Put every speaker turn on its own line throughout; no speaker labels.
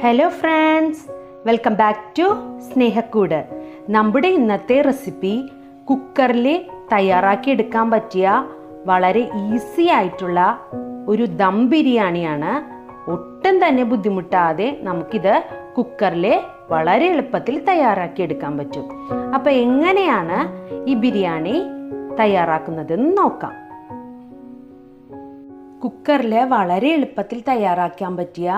Hello friends, welcome back to Sneha Koodu. നമ്മുടെ ഇന്നത്തെ recipe കുക്കറിൽ തയ്യാറാക്കിയെടുക്കാൻ പറ്റിയ വളരെ ഈസി ആയിട്ടുള്ള ഒരു ദം ബിരിയാണിയാണ്. ഒട്ടും തന്നെ ബുദ്ധിമുട്ടാതെ നമുക്കിത് കുക്കറിൽ വളരെ എളുപ്പത്തിൽ തയ്യാറാക്കിയെടുക്കാൻ പറ്റും. അപ്പോൾ എങ്ങനെയാണ് ഈ ബിരിയാണി തയ്യാറാക്കുന്നതെന്ന് നോക്കാം. കുക്കറിൽ വളരെ എളുപ്പത്തിൽ തയ്യാറാക്കാൻ പറ്റിയ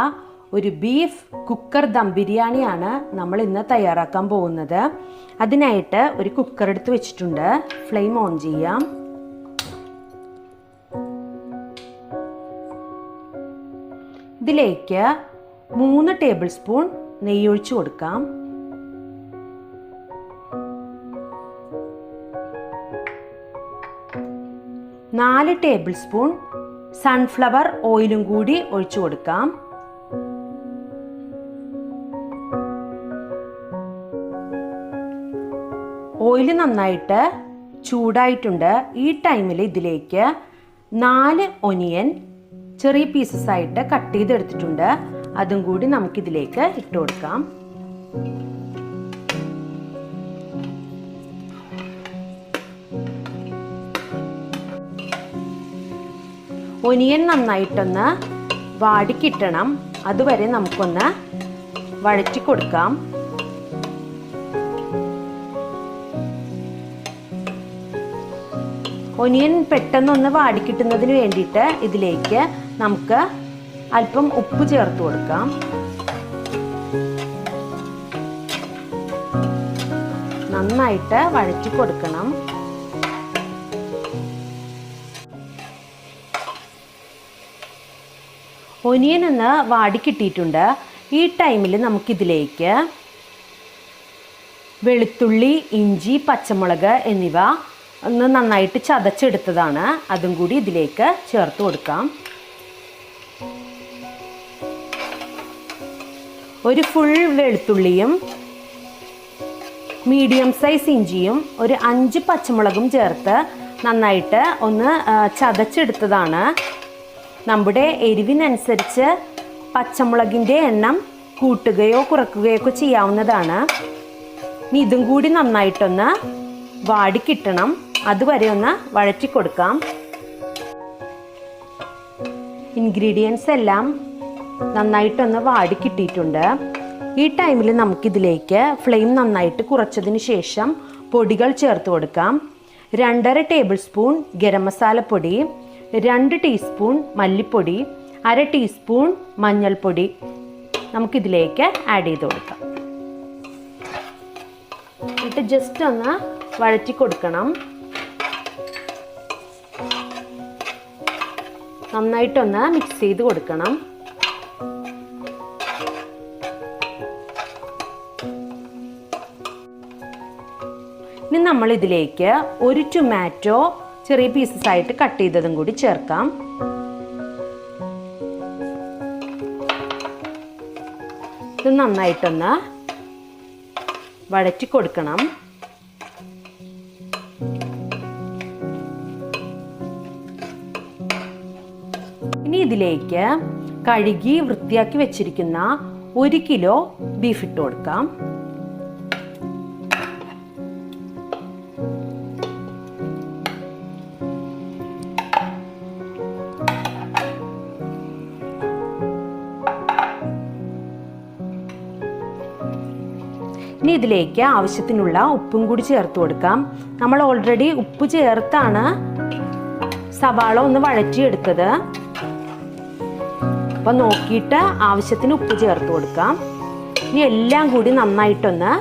ഒരു ബീഫ് കുക്കർ ദം ബിരിയാണിയാണ് നമ്മൾ ഇന്ന് തയ്യാറാക്കാൻ പോകുന്നത്. അതിനായിട്ട് ഒരു കുക്കർ എടുത്ത് വെച്ചിട്ടുണ്ട്. ഫ്ലെയിം ഓൺ ചെയ്യാം. ഇതിലേക്ക് 3 ടേബിൾ സ്പൂൺ നെയ്യ് ഒഴിച്ചു കൊടുക്കാം. 4 ടേബിൾ സ്പൂൺ സൺഫ്ലവർ ഓയിലും കൂടി ഒഴിച്ചു കൊടുക്കാം. ഓയിൽ നന്നായിട്ട് ചൂടായിട്ടുണ്ട്. ഈ ടൈമിൽ ഇതിലേക്ക് 4 ഒനിയൻ ചെറിയ പീസസ് ആയിട്ട് കട്ട് ചെയ്തെടുത്തിട്ടുണ്ട്. അതും കൂടി നമുക്കിതിലേക്ക് ഇട്ട് കൊടുക്കാം. ഒനിയൻ നന്നായിട്ടൊന്ന് വാടിക്കിട്ടണം. അതുവരെ നമുക്കൊന്ന് വഴറ്റി കൊടുക്കാം. ഒനിയൻ പെട്ടെന്നൊന്ന് വാടിക്കിട്ടുന്നതിന് വേണ്ടിയിട്ട് ഇതിലേക്ക് നമുക്ക് അല്പം ഉപ്പ് ചേർത്ത് കൊടുക്കാം. നന്നായിട്ട് വഴറ്റി കൊടുക്കണം. ഒനിയൻ ഒന്ന് വാടിക്കിട്ടിട്ടുണ്ട്. ഈ ടൈമിൽ നമുക്കിതിലേക്ക് വെളുത്തുള്ളി, ഇഞ്ചി, പച്ചമുളക് എന്നിവ ഒന്ന് നന്നായിട്ട് ചതച്ചെടുത്തതാണ്. അതും കൂടി ഇതിലേക്ക് ചേർത്ത് കൊടുക്കാം. ഒരു ഫുൾ വെളുത്തുള്ളിയും മീഡിയം സൈസ് ഇഞ്ചിയും ഒരു 5 പച്ചമുളകും ചേർത്ത് നന്നായിട്ട് ഒന്ന് ചതച്ചെടുത്തതാണ്. നമ്മുടെ എരിവിനനുസരിച്ച് പച്ചമുളകിൻ്റെ എണ്ണം കൂട്ടുകയോ കുറയ്ക്കുകയോ ഒക്കെ ചെയ്യാവുന്നതാണ്. ഇനി ഇതും കൂടി നന്നായിട്ടൊന്ന് വാടിക്കിട്ടണം. അതുവരെ ഒന്ന് വഴറ്റി കൊടുക്കാം. ഇൻഗ്രീഡിയൻസ് എല്ലാം നന്നായിട്ടൊന്ന് വാടിക്കിട്ടിട്ടുണ്ട്. ഈ ടൈമിൽ നമുക്കിതിലേക്ക് ഫ്ലെയിം നന്നായിട്ട് കുറച്ചതിന് ശേഷം പൊടികൾ ചേർത്ത് കൊടുക്കാം. 2.5 ടേബിൾ സ്പൂൺ ഗരം മസാലപ്പൊടി, 2 ടീസ്പൂൺ മല്ലിപ്പൊടി, 1/2 ടീസ്പൂൺ മഞ്ഞൾപ്പൊടി നമുക്കിതിലേക്ക് ആഡ് ചെയ്ത് കൊടുക്കാം. എന്നിട്ട് ജസ്റ്റ് ഒന്ന് വഴറ്റി കൊടുക്കണം. നന്നായിട്ടൊന്ന് മിക്സ് ചെയ്ത് കൊടുക്കണം. ഇനി നമ്മൾ ഇതിലേക്ക് ഒരു ടൊമാറ്റോ ചെറിയ പീസസ് ആയിട്ട് കട്ട് ചെയ്തതും കൂടി ചേർക്കാം. ഇത് നന്നായിട്ടൊന്ന് വഴറ്റി കൊടുക്കണം. ഇനി ഇതിലേക്ക് കഴുകി വൃത്തിയാക്കി വെച്ചിരിക്കുന്ന 1 കിലോ ബീഫ് ഇട്ട് കൊടുക്കാം. ഇനി ഇതിലേക്ക് ആവശ്യത്തിനുള്ള ഉപ്പും കൂടി ചേർത്ത് കൊടുക്കാം. നമ്മൾ ഓൾറെഡി ഉപ്പ് ചേർത്താണ് സവാള ഒന്ന് വഴറ്റിയെടുത്തത്. അപ്പം നോക്കിയിട്ട് ആവശ്യത്തിന് ഉപ്പ് ചേർത്ത് കൊടുക്കാം. ഇനി എല്ലാം കൂടി നന്നായിട്ടൊന്ന്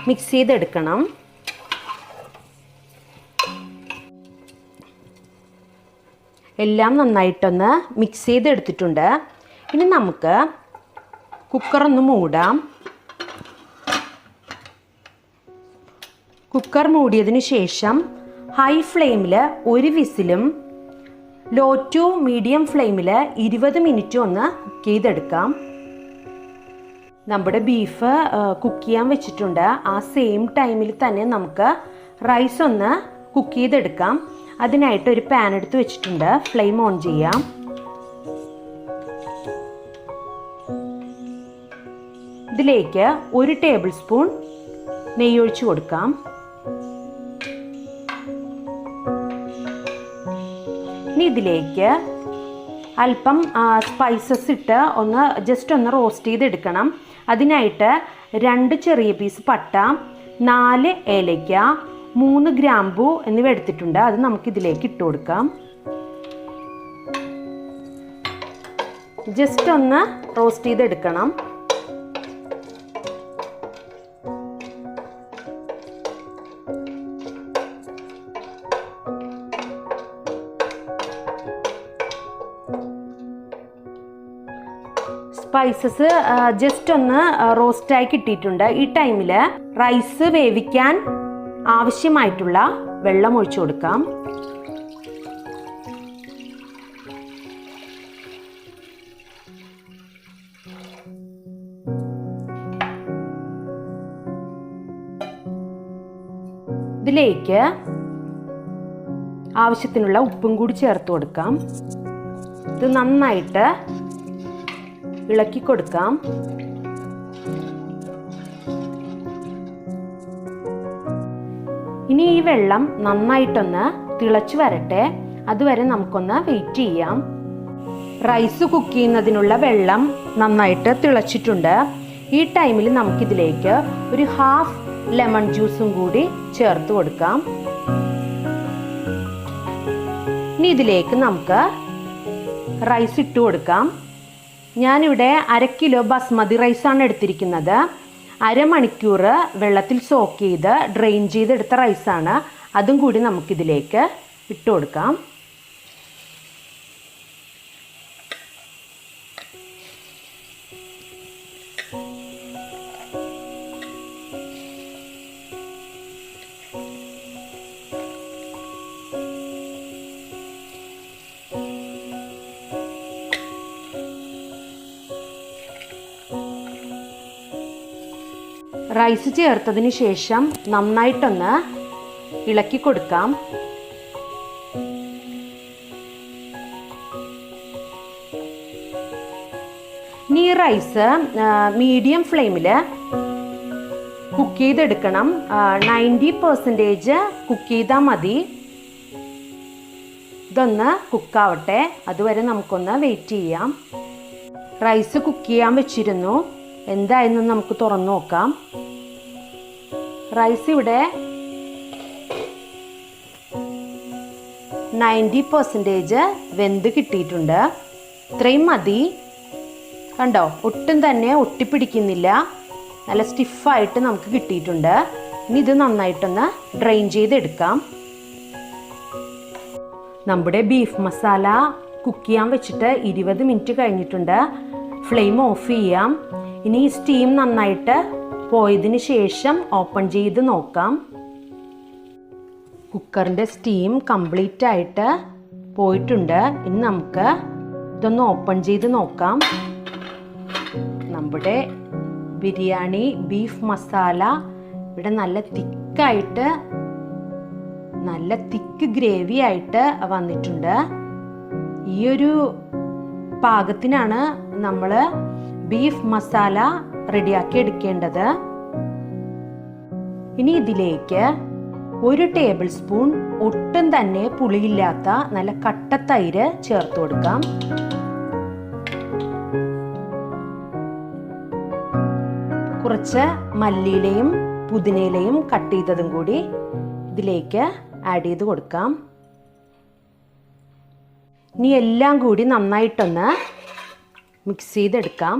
മിക്സ് ചെയ്തെടുക്കണം. എല്ലാം നന്നായിട്ടൊന്ന് മിക്സ് ചെയ്തെടുത്തിട്ടുണ്ട്. ഇനി നമുക്ക് കുക്കറൊന്ന് മൂടാം. കുക്കർ മൂടിയതിന് ശേഷം ഹൈ ഫ്ലെയിമിൽ 1 വിസിലും ലോ ടു മീഡിയം ഫ്ലെയിമിൽ 20 മിനിറ്റ് ഒന്ന് കുക്ക് ചെയ്തെടുക്കാം. നമ്മുടെ ബീഫ് കുക്ക് ചെയ്യാൻ വെച്ചിട്ടുണ്ട്. ആ സെയിം ടൈമിൽ തന്നെ നമുക്ക് റൈസ് ഒന്ന് കുക്ക് ചെയ്തെടുക്കാം. അതിനായിട്ട് ഒരു പാൻ എടുത്ത് വെച്ചിട്ടുണ്ട്. ഫ്ലെയിം ഓൺ ചെയ്യാം. ഇതിലേക്ക് 1 ടേബിൾ സ്പൂൺ നെയ്യ് ഒഴിച്ച് കൊടുക്കാം. ഇനി ഇതിലേക്ക് അല്പം സ്പൈസസ് ഇട്ട് ജസ്റ്റ് ഒന്ന് റോസ്റ്റ് ചെയ്തെടുക്കണം. അതിനായിട്ട് 2 ചെറിയ പീസ് പട്ട, 4 ഏലയ്ക്ക, 3 ഗ്രാമ്പൂ എന്നിവ എടുത്തിട്ടുണ്ട്. അത് നമുക്കിതിലേക്ക് ഇട്ട് കൊടുക്കാം. ജസ്റ്റ് ഒന്ന് റോസ്റ്റ് ചെയ്തെടുക്കണം. സ്പൈസസ് ജസ്റ്റ് ഒന്ന് റോസ്റ്റായി കിട്ടിയിട്ടുണ്ട്. ഈ ടൈമിൽ റൈസ് വേവിക്കാൻ ആവശ്യമായിട്ടുള്ള വെള്ളം ഒഴിച്ചു കൊടുക്കാം. ഇതിലേക്ക് ആവശ്യത്തിനുള്ള ഉപ്പും കൂടി ചേർത്ത് കൊടുക്കാം. ഇത് നന്നായിട്ട് ഇളക്കി കൊടുക്കാം. ഇനി ഈ വെള്ളം നന്നായിട്ടൊന്ന് തിളച്ചു വരട്ടെ. അതുവരെ നമുക്കൊന്ന് വെയിറ്റ് ചെയ്യാം. റൈസ് കുക്ക് ചെയ്യുന്നതിനുള്ള വെള്ളം നന്നായിട്ട് തിളച്ചിട്ടുണ്ട്. ഈ ടൈമിൽ നമുക്കിതിലേക്ക് ഒരു ഹാഫ് ലെമൺ ജ്യൂസും കൂടി ചേർത്ത് കൊടുക്കാം. ഇനി ഇതിലേക്ക് നമുക്ക് റൈസ് ഇട്ട് കൊടുക്കാം. ഞാനിവിടെ 1/2 കിലോ ബസ്മതി റൈസാണ് എടുത്തിരിക്കുന്നത്. അരമണിക്കൂർ വെള്ളത്തിൽ സോക്ക് ചെയ്ത് ഡ്രെയിൻ ചെയ്തെടുത്ത റൈസാണ്. അതും കൂടി നമുക്കിതിലേക്ക് ഇട്ട് കൊടുക്കാം. റൈസ് ചേർത്തതിന് ശേഷം നന്നായിട്ടൊന്ന് ഇളക്കി കൊടുക്കാം. ഇനി ഈ റൈസ് മീഡിയം ഫ്ലെയിമിൽ കുക്ക് ചെയ്തെടുക്കണം. 90% കുക്ക് ചെയ്താൽ മതി. ഇതൊന്ന് കുക്കാവട്ടെ. അതുവരെ നമുക്കൊന്ന് വെയിറ്റ് ചെയ്യാം. റൈസ് കുക്ക് ചെയ്യാൻ വെച്ചിരുന്നു. എന്തായെന്ന് നമുക്ക് തുറന്നു നോക്കാം. റൈസ് ഇവിടെ 90% വെന്ത് കിട്ടിയിട്ടുണ്ട്. ഇത്രയും മതി. കണ്ടോ, ഒട്ടും തന്നെ ഒട്ടിപ്പിടിക്കുന്നില്ല. നല്ല സ്റ്റിഫായിട്ട് നമുക്ക് കിട്ടിയിട്ടുണ്ട്. ഇനി ഇത് നന്നായിട്ടൊന്ന് ഡ്രെയിൻ ചെയ്തെടുക്കാം. നമ്മുടെ ബീഫ് മസാല കുക്ക് ചെയ്യാൻ വെച്ചിട്ട് 20 മിനിറ്റ് കഴിഞ്ഞിട്ടുണ്ട്. ഫ്ലെയിം ഓഫ് ചെയ്യാം. ഇനി സ്റ്റീം നന്നായിട്ട് പോയതിന് ശേഷം ഓപ്പൺ ചെയ്ത് നോക്കാം. കുക്കറിൻ്റെ സ്റ്റീം കംപ്ലീറ്റ് ആയിട്ട് പോയിട്ടുണ്ട്. ഇനി നമുക്ക് ഇതൊന്ന് ഓപ്പൺ ചെയ്ത് നോക്കാം. നമ്മുടെ ബിരിയാണി ബീഫ് മസാല ഇവിടെ നല്ല തിക്കായിട്ട്, നല്ല തിക്ക് ഗ്രേവി ആയിട്ട് വന്നിട്ടുണ്ട്. ഈ ഒരു പാകത്തിനാണ് നമ്മൾ ബീഫ് മസാല റെഡിയാക്കി എടുക്കേണ്ടത്. ഇനി ഇതിലേക്ക് 1 ടേബിൾ സ്പൂൺ ഒട്ടും തന്നെ പുളിയില്ലാത്ത നല്ല കട്ട തൈര് ചേർത്ത് കൊടുക്കാം. കുറച്ച് മല്ലിയിലയും പുതിനയിലയും കട്ട് ചെയ്തതും കൂടി ഇതിലേക്ക് ആഡ് ചെയ്ത് കൊടുക്കാം. ഇനി എല്ലാം കൂടി നന്നായിട്ടൊന്ന് മിക്സ് ചെയ്തെടുക്കാം.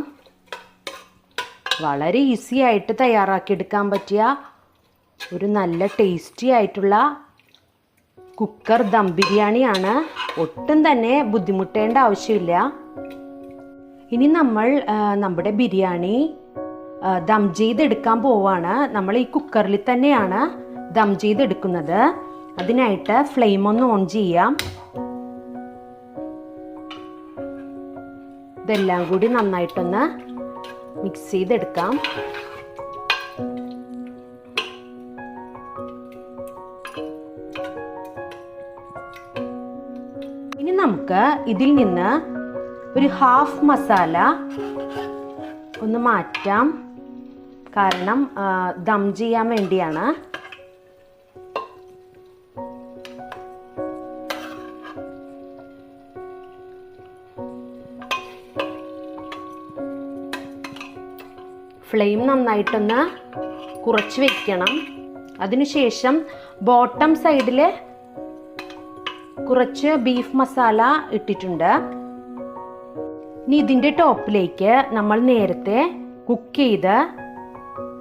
വളരെ ഈസി ആയിട്ട് തയ്യാറാക്കിയെടുക്കാൻ പറ്റിയ ഒരു നല്ല ടേസ്റ്റി ആയിട്ടുള്ള കുക്കർ ദം ബിരിയാണിയാണ്. ഒട്ടും തന്നെ ബുദ്ധിമുട്ടേണ്ട ആവശ്യമില്ല. ഇനി നമ്മൾ നമ്മുടെ ബിരിയാണി ദം ചെയ്തെടുക്കാൻ പോവാണ്. നമ്മൾ ഈ കുക്കറിൽ തന്നെയാണ് ദം ചെയ്തെടുക്കുന്നത്. അതിനായിട്ട് ഫ്ലെയിം ഒന്ന് ഓൺ ചെയ്യാം. ഇതെല്ലാം കൂടി നന്നായിട്ടൊന്ന് മിക്സ് ചെയ്തെടുക്കാം. ഇനി നമുക്ക് ഇതിൽ നിന്ന് ഒരു ഹാഫ് മസാല ഒന്ന് മാറ്റാം. കാരണം ദം ചെയ്യാൻ വേണ്ടിയാണ്. ഫ്ലെയിം നന്നായിട്ടൊന്ന് കുറച്ച് വെക്കണം. അതിനുശേഷം ബോട്ടം സൈഡിൽ കുറച്ച് ബീഫ് മസാല ഇട്ടിട്ടുണ്ട്. ഇനി ഇതിൻ്റെ ടോപ്പിലേക്ക് നമ്മൾ നേരത്തെ കുക്ക് ചെയ്ത്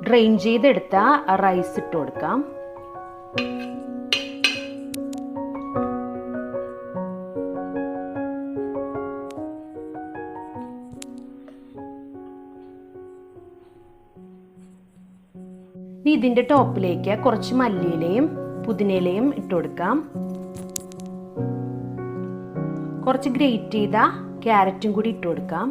ഡ്രെയിൻ ചെയ്തെടുത്ത റൈസ് ഇട്ട് കൊടുക്കാം. ഇനി ഇതിൻ്റെ ടോപ്പിലേക്ക് കുറച്ച് മല്ലിയിലയും പുതിനയിലയും ഇട്ട് കൊടുക്കാം. കുറച്ച് ഗ്രേറ്റ് ചെയ്ത ക്യാരറ്റും കൂടി ഇട്ട് കൊടുക്കാം.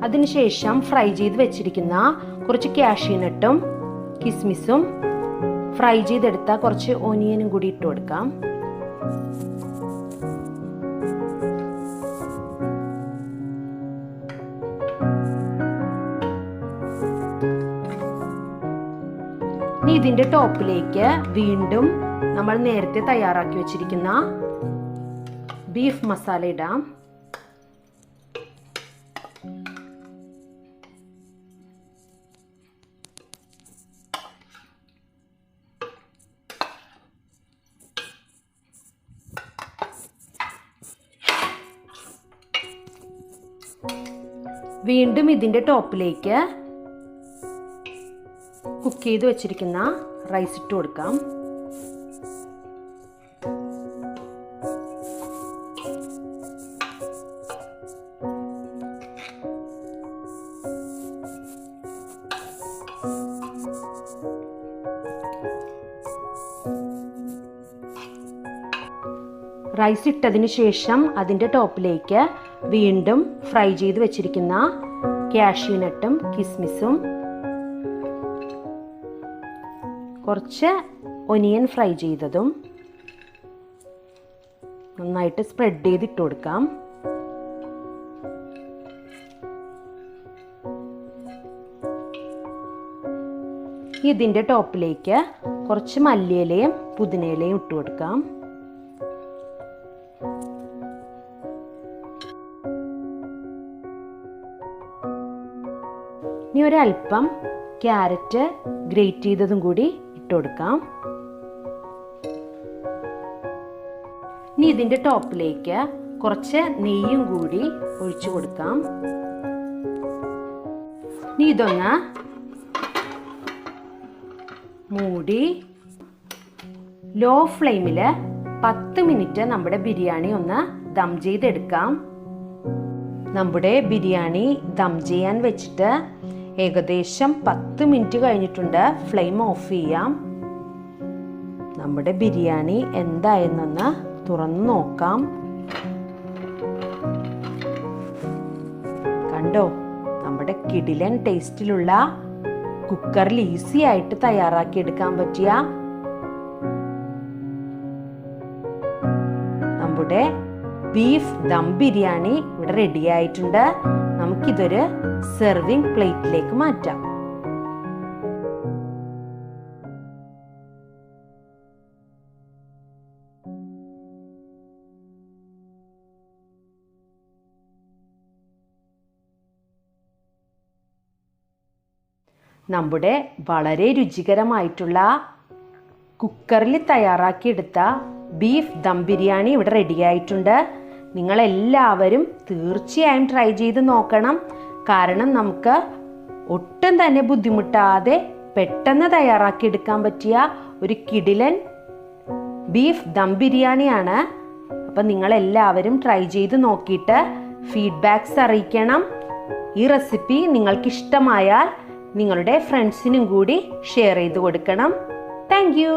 അതിനുശേഷം ഫ്രൈ ചെയ്ത് വെച്ചിരിക്കുന്ന കുറച്ച് കാഷ്യൂ നട്ടും കിസ്മിസും ഫ്രൈ ചെയ്തെടുത്ത കുറച്ച് ഓനിയനും കൂടി ഇട്ട് കൊടുക്കാം. ഇനി ഇതിൻ്റെ ടോപ്പിലേക്ക് വീണ്ടും നമ്മൾ നേരത്തെ തയ്യാറാക്കി വെച്ചിരിക്കുന്ന ബീഫ് മസാല ഇടാം. വീണ്ടും ഇതിൻ്റെ ടോപ്പിലേക്ക് കുക്ക് ചെയ്ത് വെച്ചിരിക്കുന്ന റൈസ് ഇട്ട് കൊടുക്കാം. റൈസ് ഇട്ടതിന് ശേഷം അതിൻ്റെ ടോപ്പിലേക്ക് വീണ്ടും ഫ്രൈ ചെയ്ത് വെച്ചിരിക്കുന്ന കാഷ്യൂ നട്ടും കിസ്മിസും കുറച്ച് ഒനിയൻ ഫ്രൈ ചെയ്തതും നന്നായിട്ട് സ്പ്രെഡ് ചെയ്തിട്ട് കൊടുക്കാം. ഇതിൻ്റെ ടോപ്പിലേക്ക് കുറച്ച് മല്ലിയിലയും പുതിനയിലയും ഇട്ട് കൊടുക്കാം. ഇനി ഒരല്പം ക്യാരറ്റ് ഗ്രേറ്റ് ചെയ്തതും കൂടി ഇട്ട് കൊടുക്കാം. ഇനി ഇതിൻ്റെ ടോപ്പിലേക്ക് കുറച്ച് നെയ്യും കൂടി ഒഴിച്ചു കൊടുക്കാം. ഇനി ഇതൊന്ന് മൂടി ലോ ഫ്ലെയിമിൽ 10 മിനിറ്റ് നമ്മുടെ ബിരിയാണി ഒന്ന് ദം ചെയ്തെടുക്കാം. നമ്മുടെ ബിരിയാണി ദം ചെയ്യാൻ വെച്ചിട്ട് ഏകദേശം 10 മിനിറ്റ് കഴിഞ്ഞിട്ടുണ്ട്. ഫ്ലെയിം ഓഫ് ചെയ്യാം. നമ്മുടെ ബിരിയാണി എന്തായെന്നൊന്ന് തുറന്നു നോക്കാം. കണ്ടോ, നമ്മുടെ കിടിലൻ ടേസ്റ്റിലുള്ള കുക്കറിൽ ഈസി ആയിട്ട് തയ്യാറാക്കി എടുക്കാൻ പറ്റിയ നമ്മുടെ ബീഫ് ദം ബിരിയാണി ഇവിടെ റെഡി ആയിട്ടുണ്ട്. നമുക്കിതൊരു സെർവിങ് പ്ലേറ്റിലേക്ക് മാറ്റാം. നമ്മുടെ വളരെ രുചികരമായിട്ടുള്ള കുക്കറിൽ തയ്യാറാക്കിയെടുത്ത ബീഫ് ദം ബിരിയാണി ഇവിടെ റെഡിയായിട്ടുണ്ട്. നിങ്ങളെല്ലാവരും തീർച്ചയായും ട്രൈ ചെയ്ത് നോക്കണം. കാരണം നമുക്ക് ഒട്ടും തന്നെ ബുദ്ധിമുട്ടാതെ പെട്ടെന്ന് തയ്യാറാക്കിയെടുക്കാൻ പറ്റിയ ഒരു കിടിലൻ ബീഫ് ദം ബിരിയാണിയാണ്. അപ്പം നിങ്ങളെല്ലാവരും ട്രൈ ചെയ്ത് നോക്കിയിട്ട് ഫീഡ്ബാക്ക്സ് അറിയിക്കണം. ഈ റെസിപ്പി നിങ്ങൾക്കിഷ്ടമായാൽ നിങ്ങളുടെ ഫ്രണ്ട്സിനും കൂടി ഷെയർ ചെയ്ത് കൊടുക്കണം. Thank you.